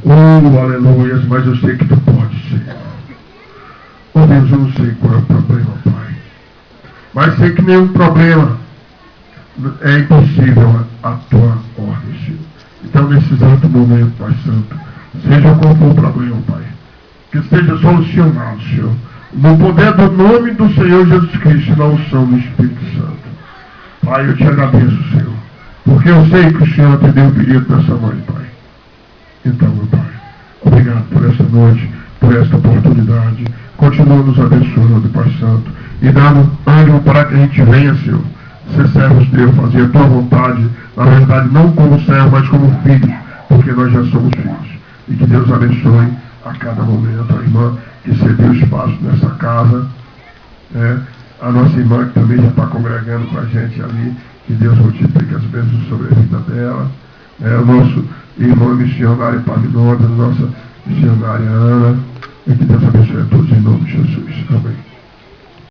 Oh, aleluia, mas eu sei que tu podes, Senhor. Oh Deus, eu não sei qual é o problema, Pai. Mas sei que nenhum problema é impossível a tua ordem, Senhor. Então, nesse exato momento, Pai Santo, seja qual for o problema, Pai, que seja solucionado, Senhor, no poder do nome do Senhor Jesus Cristo e na unção do Espírito Santo. Pai, eu te agradeço, Senhor, porque eu sei que o Senhor atendeu o pedido dessa mãe, Pai. Então, meu Pai, obrigado por essa noite, por esta oportunidade. Continua nos abençoando, Pai Santo, e dando ânimo para que a gente venha, Senhor, ser servos de Deus, fazer a tua vontade, na verdade, não como servo, mas como filhos, porque nós já somos filhos. E que Deus abençoe a cada momento a irmã que cedeu espaço nessa casa, a nossa irmã que também já está congregando com a gente ali, que Deus multiplique as bênçãos sobre a vida dela, o nosso irmão missionário Paminondas, nossa missionária Ana, e que Deus abençoe a todos.